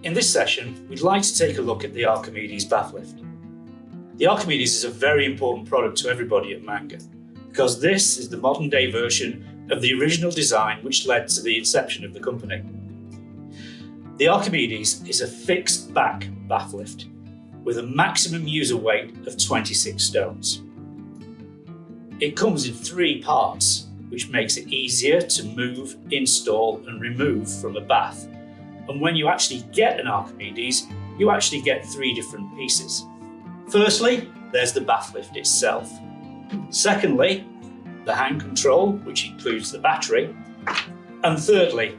In this session, we'd like to take a look at the Archimedes Bath Lift. The Archimedes is a very important product to everybody at Mangar, because this is the modern day version of the original design which led to the inception of the company. The Archimedes is a fixed back bath lift with a maximum user weight of 26 stones. It comes in 3 parts, which makes it easier to move, install and remove from a bath. And when you actually get an Archimedes, you actually get 3 different pieces. Firstly, there's the bath lift itself. Secondly, the hand control, which includes the battery. And thirdly,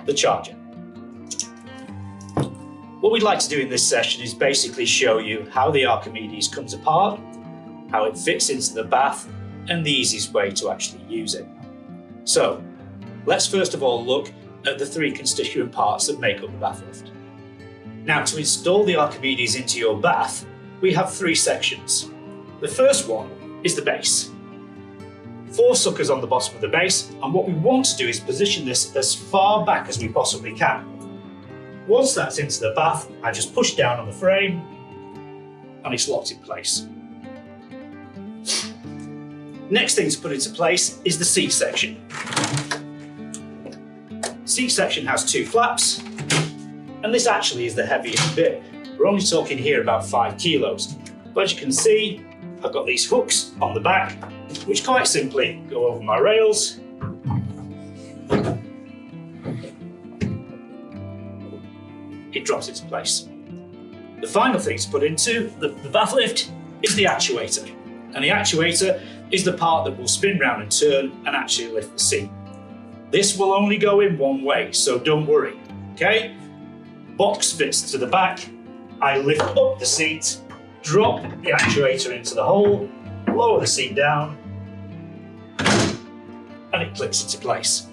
the charger. What we'd like to do in this session is basically show you how the Archimedes comes apart, how it fits into the bath, and the easiest way to actually use it. So, let's first of all look at the 3 constituent parts that make up the bath lift. Now, to install the Archimedes into your bath, we have 3 sections. The first one is the base. 4 suckers on the bottom of the base, and what we want to do is position this as far back as we possibly can. Once that's into the bath, I just push down on the frame and it's locked in place. Next thing to put into place is the seat section. Seat section has 2 flaps, and this actually is the heaviest bit. We're only talking here about 5 kilos. But as you can see, I've got these hooks on the back, which quite simply go over my rails. It drops into place. The final thing to put into the bath lift is the actuator. And the actuator is the part that will spin round and turn and actually lift the seat. This will only go in one way, so don't worry, okay? Box fits to the back, I lift up the seat, drop the actuator into the hole, lower the seat down, and it clicks into place.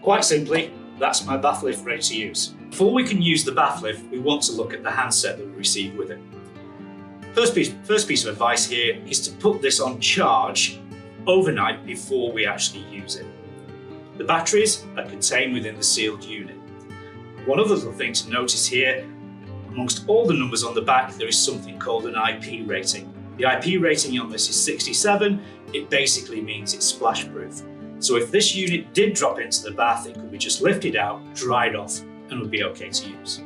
Quite simply, that's my bath lift ready to use. Before we can use the bath lift, we want to look at the handset that we receive with it. First piece of advice here is to put this on charge overnight before we actually use it. The batteries are contained within the sealed unit. One other little thing to notice here, amongst all the numbers on the back, there is something called an IP rating. The IP rating on this is 67. It basically means it's splash proof. So if this unit did drop into the bath, it could be just lifted out, dried off, and would be okay to use.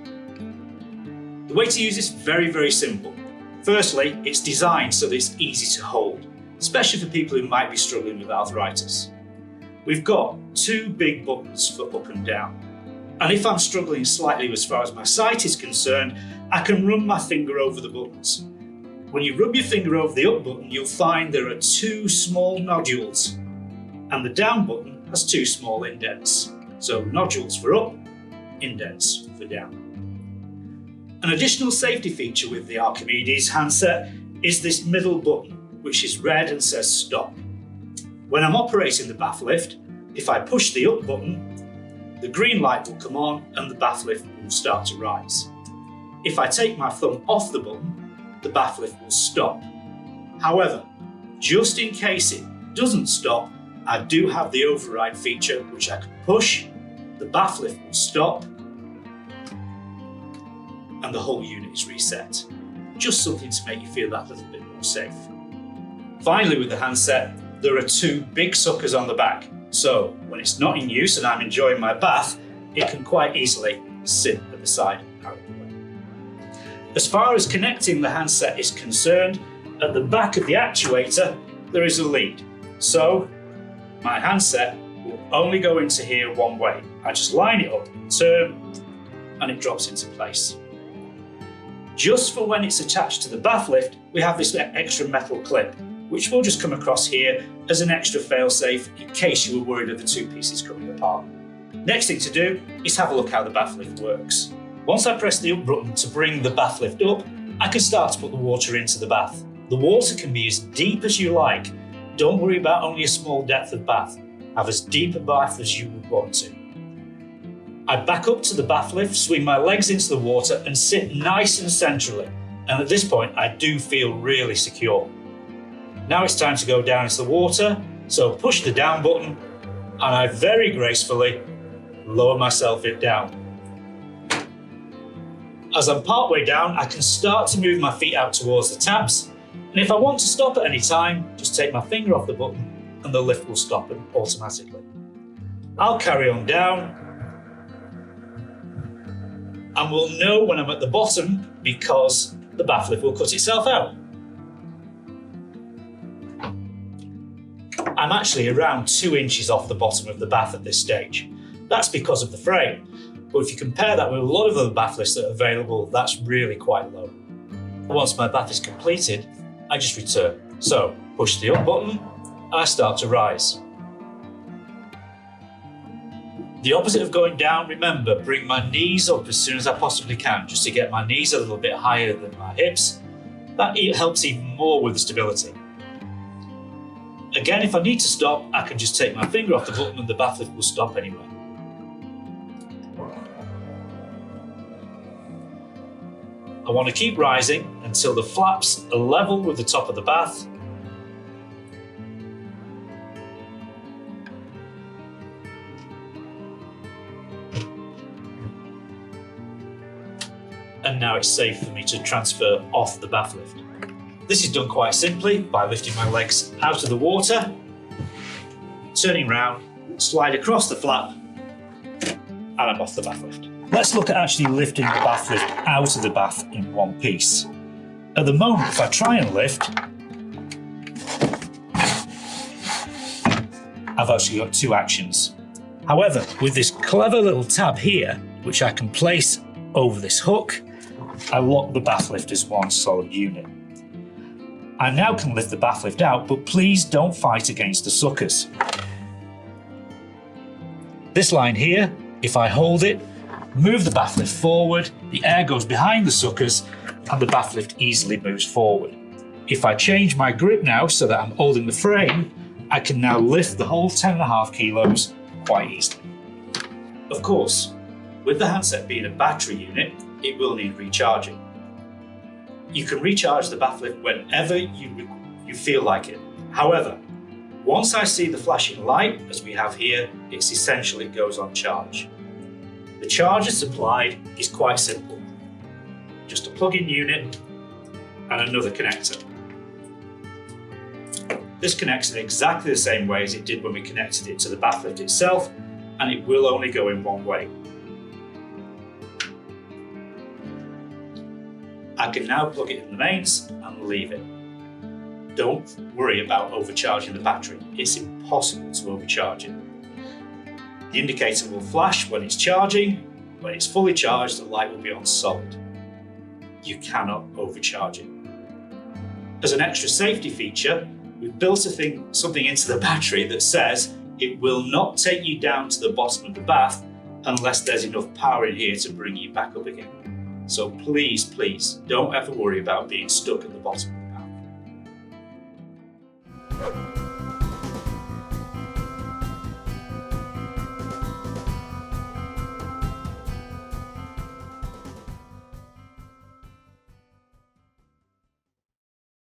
The way to use this is very, very simple. Firstly, it's designed so that it's easy to hold, especially for people who might be struggling with arthritis. We've got 2 big buttons for up and down. And if I'm struggling slightly as far as my sight is concerned, I can run my finger over the buttons. When you rub your finger over the up button, you'll find there are 2 small nodules, and the down button has 2 small indents. So nodules for up, indents for down. An additional safety feature with the Archimedes handset is this middle button, which is red and says stop. When I'm operating the bath lift, if I push the up button, the green light will come on and the bath lift will start to rise. If I take my thumb off the button, the bath lift will stop. However, just in case it doesn't stop, I do have the override feature, which I can push, the bath lift will stop, and the whole unit is reset. Just something to make you feel that little bit more safe. Finally, with the handset, there are 2 big suckers on the back. So when it's not in use and I'm enjoying my bath, it can quite easily sit at the side out of the way. As far as connecting the handset is concerned, at the back of the actuator, there is a lead. So my handset will only go into here one way. I just line it up, turn, and it drops into place. Just for when it's attached to the bath lift, we have this extra metal clip, which will just come across here as an extra fail-safe in case you were worried of the 2 pieces coming apart. Next thing to do is have a look how the bath lift works. Once I press the up button to bring the bath lift up, I can start to put the water into the bath. The water can be as deep as you like. Don't worry about only a small depth of bath. Have as deep a bath as you would want to. I back up to the bath lift, swing my legs into the water and sit nice and centrally. And at this point, I do feel really secure. Now it's time to go down into the water, so push the down button and I very gracefully lower myself down. As I'm partway down, I can start to move my feet out towards the taps, and if I want to stop at any time, just take my finger off the button and the lift will stop automatically. I'll carry on down, and we'll know when I'm at the bottom because the bath lift will cut itself out. I'm actually around 2 inches off the bottom of the bath at this stage. That's because of the frame, but if you compare that with a lot of other bath lifts that are available, that's really quite low. Once my bath is completed, I just return. So, push the up button, and I start to rise. The opposite of going down, remember, bring my knees up as soon as I possibly can, just to get my knees a little bit higher than my hips. That helps even more with the stability. Again, if I need to stop, I can just take my finger off the button and the bath lift will stop anyway. I want to keep rising until the flaps are level with the top of the bath. And now it's safe for me to transfer off the bath lift. This is done quite simply by lifting my legs out of the water, turning round, slide across the flap, and I'm off the bath lift. Let's look at actually lifting the bath lift out of the bath in one piece. At the moment, if I try and lift, I've actually got 2 actions. However, with this clever little tab here, which I can place over this hook, I lock the bath lift as one solid unit. I now can lift the bath lift out, but please don't fight against the suckers. This line here, if I hold it, move the bath lift forward, the air goes behind the suckers and the bath lift easily moves forward. If I change my grip now so that I'm holding the frame, I can now lift the whole 10.5 kilos quite easily. Of course, with the handset being a battery unit, it will need recharging. You can recharge the bath lift whenever you feel like it. However, once I see the flashing light, as we have here, it's essential it goes on charge. The charger supplied is quite simple. Just a plug-in unit and another connector. This connects in exactly the same way as it did when we connected it to the bath lift itself, and it will only go in one way. I can now plug it in the mains and leave it. Don't worry about overcharging the battery. It's impossible to overcharge it. The indicator will flash when it's charging. When it's fully charged, the light will be on solid. You cannot overcharge it. As an extra safety feature, we've built something into the battery that says it will not take you down to the bottom of the bath unless there's enough power in here to bring you back up again. So please, please, don't ever worry about being stuck at the bottom.